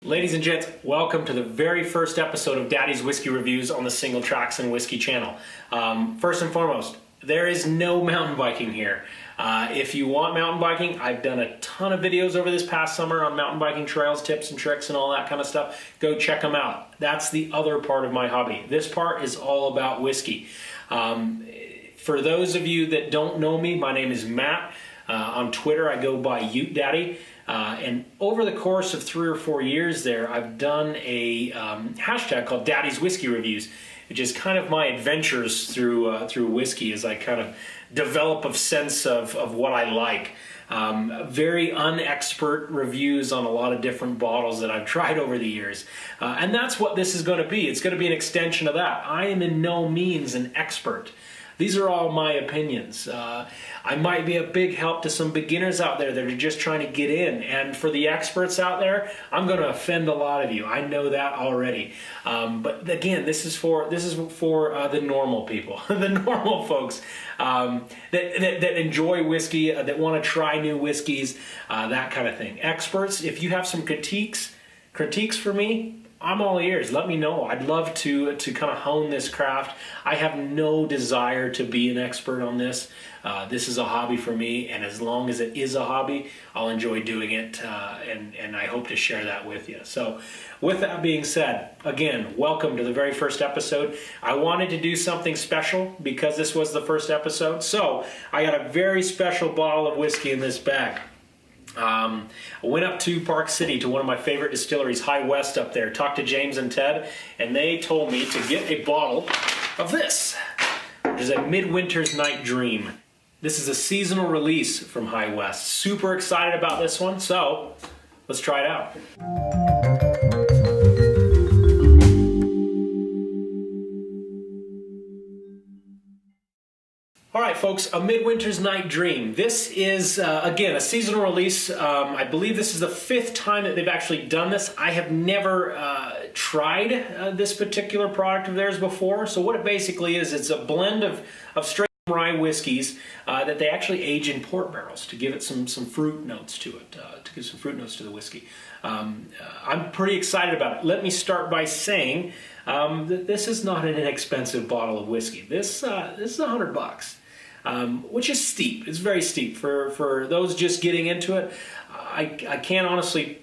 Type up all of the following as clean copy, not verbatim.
Ladies and gents, welcome to the very first episode of Daddy's Whiskey Reviews on the Single Tracks and Whiskey channel. First and foremost, there is no mountain biking here. If you want mountain biking, I've done a ton of videos over this past summer on mountain biking trails, tips and tricks and all that kind of stuff. Go check them out. That's the other part of my hobby. This part is all about whiskey. For those of you that don't know me, my name is Matt. On Twitter, I go by Ute Daddy. And over the course of 3 or 4 years there, I've done a hashtag called Daddy's Whiskey Reviews, which is kind of my adventures through whiskey as I kind of develop a sense of what I like. Very unexpert reviews on a lot of different bottles that I've tried over the years. And that's what this is going to be. It's going to be an extension of that. I am in no means an expert. These are all my opinions. I might be a big help to some beginners out there that are just trying to get in. And for the experts out there, I'm going to offend a lot of you. I know that already. But again, this is for the normal people, the normal folks that enjoy whiskey, that want to try new whiskeys, that kind of thing. Experts, if you have some critiques for me, I'm all ears. Let me know. I'd love to kind of hone this craft. I have no desire to be an expert on this. This is a hobby for me, and as long as it is a hobby, I'll enjoy doing it, and I hope to share that with you. So with that being said, again, welcome to the very first episode. I wanted to do something special because this was the first episode, so I got a very special bottle of whiskey in this bag. I went up to Park City to one of my favorite distilleries, High West up there, talked to James and Ted, and they told me to get a bottle of this, which is a Midwinter's Night Dream. This is a seasonal release from High West. Super excited about this one, so let's try it out. All right, folks, a Midwinter's Night Dream. This is, again, a seasonal release. I believe this is the 5th time that they've actually done this. I have never tried this particular product of theirs before. So what it basically is, it's a blend of straight rye whiskeys that they actually age in port barrels to give it some fruit notes to it, to give some fruit notes to the whiskey. I'm pretty excited about it. Let me start by saying that this is not an inexpensive bottle of whiskey. This is $100. Which is steep. It's very steep for those just getting into it. I can't honestly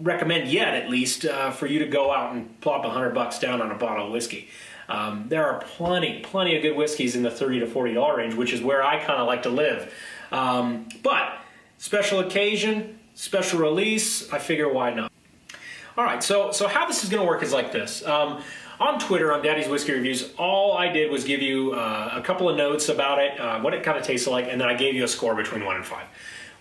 recommend yet, at least, for you to go out and plop $100 down on a bottle of whiskey. There are plenty of good whiskeys in the $30 to $40 range, which is where I kind of like to live. But special occasion, special release, I figure why not. All right, so how this is going to work is like this. On Twitter, on Daddy's Whiskey Reviews, all I did was give you a couple of notes about it, what it kind of tasted like, and then I gave you a score between 1 and 5.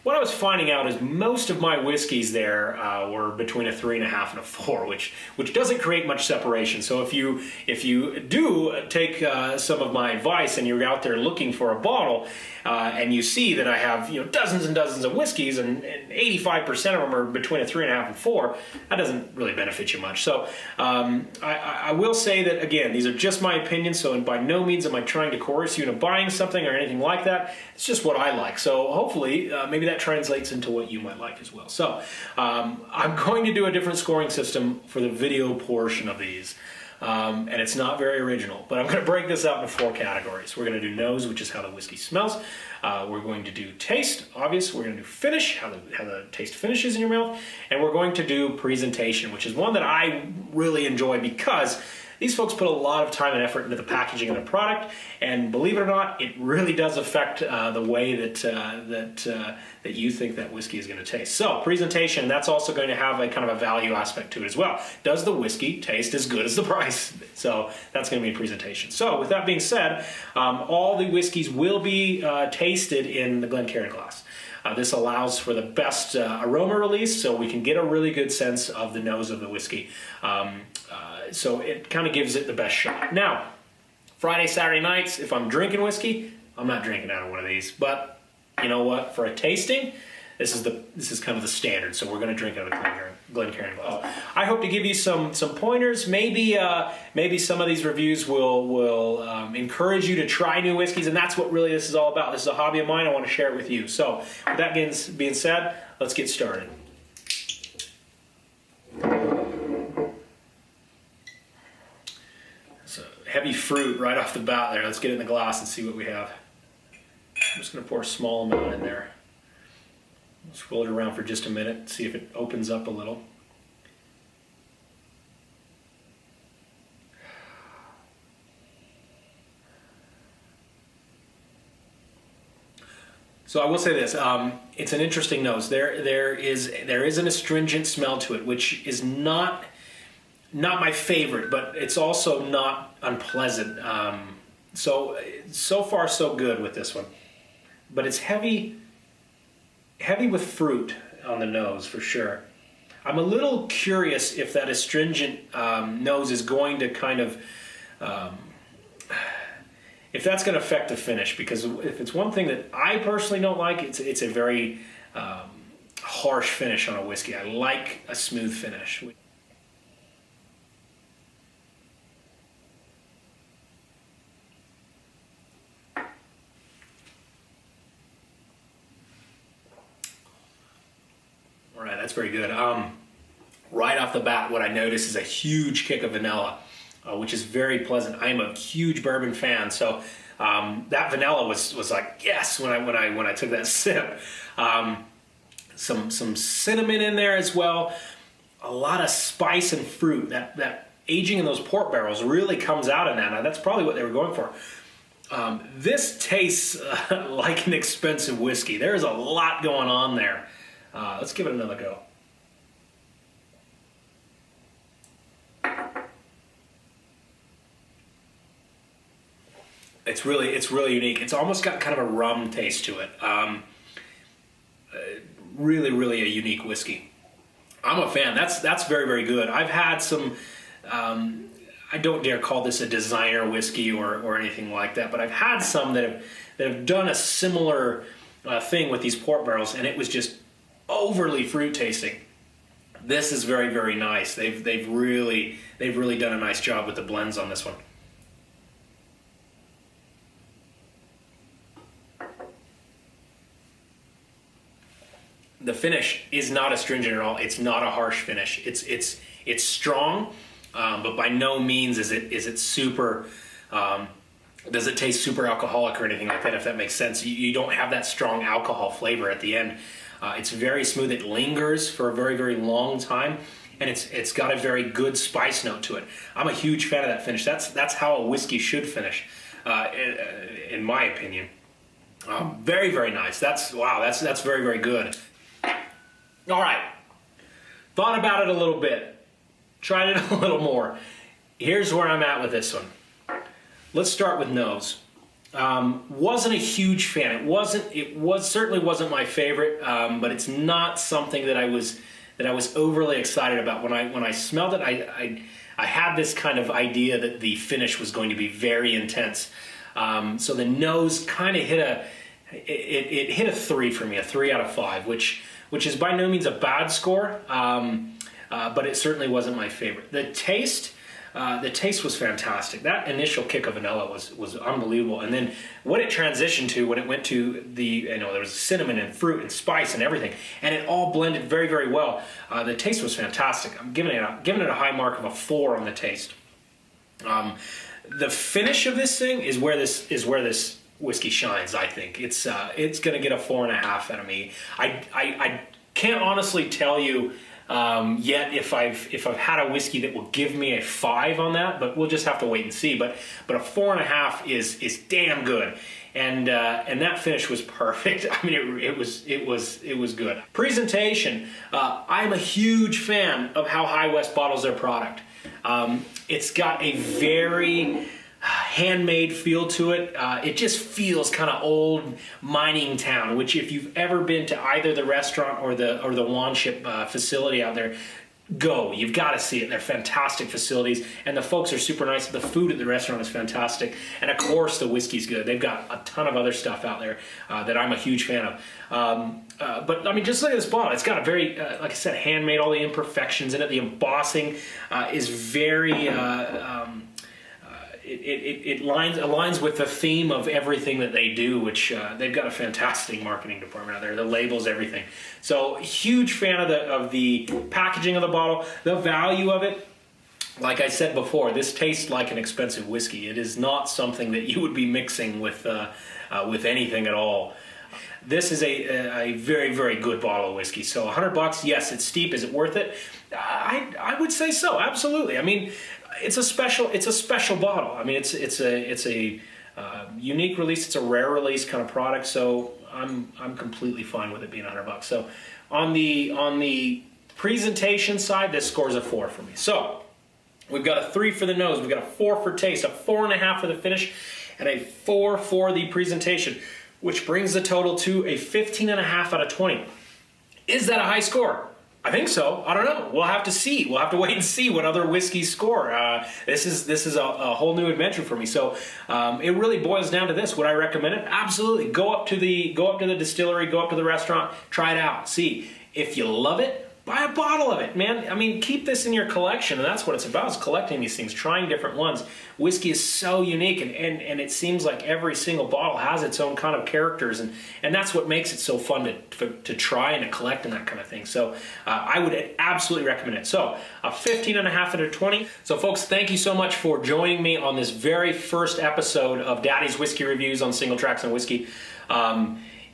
What I was finding out is most of my whiskeys there were between a 3.5 and a 4, which doesn't create much separation. So if you do take some of my advice and you're out there looking for a bottle and you see that I have dozens and dozens of whiskeys and 85% of them are between a 3.5 and 4, that doesn't really benefit you much. So I will say that, again, these are just my opinions, so by no means am I trying to coerce you into buying something or anything like that. It's just what I like. So hopefully maybe that translates into what you might like as well. So I'm going to do a different scoring system for the video portion of these. And it's not very original, but I'm going to break this out into 4 categories. We're going to do nose, which is how the whiskey smells. We're going to do taste, obvious. We're going to do finish, how the taste finishes in your mouth. And we're going to do presentation, which is one that I really enjoy because these folks put a lot of time and effort into the packaging of the product, and believe it or not, it really does affect the way that you think that whiskey is going to taste. So presentation, that's also going to have a kind of a value aspect to it as well. Does the whiskey taste as good as the price? So that's going to be a presentation. So with that being said, all the whiskeys will be tasted in the Glencairn glass. This allows for the best aroma release, so we can get a really good sense of the nose of the whiskey. So it kind of gives it the best shot. Now, Friday, Saturday nights, if I'm drinking whiskey, I'm not drinking out of one of these. But you know what? For a tasting, this is kind of the standard. So we're going to drink out of Glencairn glass. I hope to give you some pointers. Maybe some of these reviews will encourage you to try new whiskeys, and that's what really this is all about. This is a hobby of mine. I want to share it with you. So with that being said, let's get started. heavy fruit right off the bat there. Let's get it in the glass and see what we have. I'm just going to pour a small amount in there. Swirl it around for just a minute, see if it opens up a little. So I will say this, it's an interesting nose. There is an astringent smell to it, which is not my favorite, but it's also not unpleasant. So far so good with this one. But it's heavy with fruit on the nose for sure. I'm a little curious if that astringent nose is going to kind of if that's going to affect the finish, because if it's one thing that I personally don't like, it's a very harsh finish on a whiskey. I like a smooth finish. All right, that's very good. Right off the bat, what I notice is a huge kick of vanilla. Which is very pleasant. I am a huge bourbon fan, so that vanilla was like yes when I took that sip. Some cinnamon in there as well. A lot of spice and fruit. That aging in those port barrels really comes out in that. Now, that's probably what they were going for. This tastes like an expensive whiskey. There's a lot going on there. Let's give it another go. It's really unique. It's almost got kind of a rum taste to it. Really a unique whiskey. I'm a fan. That's very, very good. I've had some, I don't dare call this a designer whiskey or anything like that, but I've had some that have done a similar thing with these port barrels, and it was just overly fruit tasting. This is very, very nice. They've really done a nice job with the blends on this one. The finish is not astringent at all. It's not a harsh finish. It's strong, but by no means is it super. Does it taste super alcoholic or anything like that? If that makes sense, you don't have that strong alcohol flavor at the end. It's very smooth. It lingers for a very, very long time, and it's got a very good spice note to it. I'm a huge fan of that finish. That's how a whiskey should finish, in my opinion. Very, very nice. That's very, very good. All right, thought about it a little bit, tried it a little more. Here's where I'm at with this one. Let's start with nose. Wasn't a huge fan. It certainly wasn't my favorite, but it's not something that I was overly excited about. When I smelled it, I had this kind of idea that the finish was going to be very intense. So the nose kind of hit a 3 for me, a 3 out of 5, which is by no means a bad score, but it certainly wasn't my favorite. The taste was fantastic. That initial kick of vanilla was unbelievable, and then what it transitioned to when it went to there was cinnamon and fruit and spice and everything, and it all blended very, very well. The taste was fantastic. I'm giving it a high mark of a 4 on the taste. The finish of this thing is where this whiskey shines. I think it's going to get a 4.5 out of me. I can't honestly tell you yet if I've had a whiskey that will give me a 5 on that, but we'll just have to wait and see. But a 4.5 is damn good, and that finish was perfect. I mean, it was good. Presentation. I'm a huge fan of how High West bottles their product. It's got a very handmade feel to it. It just feels kind of old mining town, which if you've ever been to either the restaurant or the wine ship facility out there, go. You've got to see it. They're fantastic facilities, and the folks are super nice. The food at the restaurant is fantastic, and of course the whiskey's good. They've got a ton of other stuff out there that I'm a huge fan of. But I mean, just look at this bottle. It's got a very, like I said, handmade. All the imperfections in it. The embossing is very. It aligns with the theme of everything that they do, which they've got a fantastic marketing department out there. The labels, everything. So huge fan of the packaging of the bottle, the value of it. like I said before, this tastes like an expensive whiskey. It is not something that you would be mixing with anything at all. This is a very, very good bottle of whiskey. So $100, yes, it's steep. Is it worth it? I would say so. Absolutely. I mean, it's a special bottle. I mean, it's a unique release. It's a rare release kind of product. So I'm completely fine with it being $100. So on the presentation side, this scores a 4 for me. So we've got a 3 for the nose, we've got a 4 for taste, a 4.5 for the finish, and a 4 for the presentation, which brings the total to a 15.5 out of 20. Is that a high score? I think so. I don't know. We'll have to see. We'll have to wait and see what other whiskeys score. This is a whole new adventure for me. So it really boils down to this. Would I recommend it? Absolutely. Go up to the distillery, go up to the restaurant, try it out. See if you love it. Buy a bottle of it, man. I mean, keep this in your collection, and that's what it's about, is collecting these things, trying different ones. Whiskey is so unique, and it seems like every single bottle has its own kind of characters, and that's what makes it so fun to try and to collect and that kind of thing. So I would absolutely recommend it. So a 15.5 out of 20. So folks, thank you so much for joining me on this very first episode of Daddy's Whiskey Reviews on Single Tracks and Whiskey.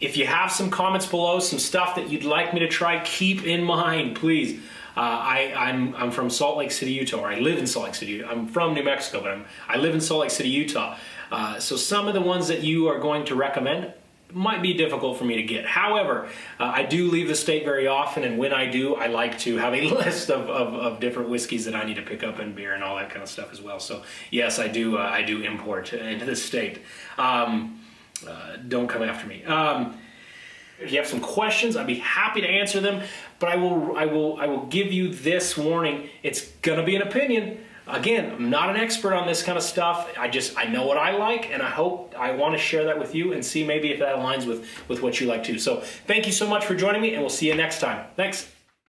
If you have some comments below, some stuff that you'd like me to try, keep in mind, please. I'm from Salt Lake City, Utah, or I live in Salt Lake City. I'm from New Mexico, but I live in Salt Lake City, Utah. So some of the ones that you are going to recommend might be difficult for me to get. However, I do leave the state very often, and when I do, I like to have a list of different whiskeys that I need to pick up in beer and all that kind of stuff as well. So yes, I do import into the state. Don't come after me. If you have some questions, I'd be happy to answer them. But I will give you this warning. It's gonna be an opinion. Again, I'm not an expert on this kind of stuff. I know what I like, and I want to share that with you and see maybe if that aligns with what you like too. So thank you so much for joining me, and we'll see you next time. Thanks.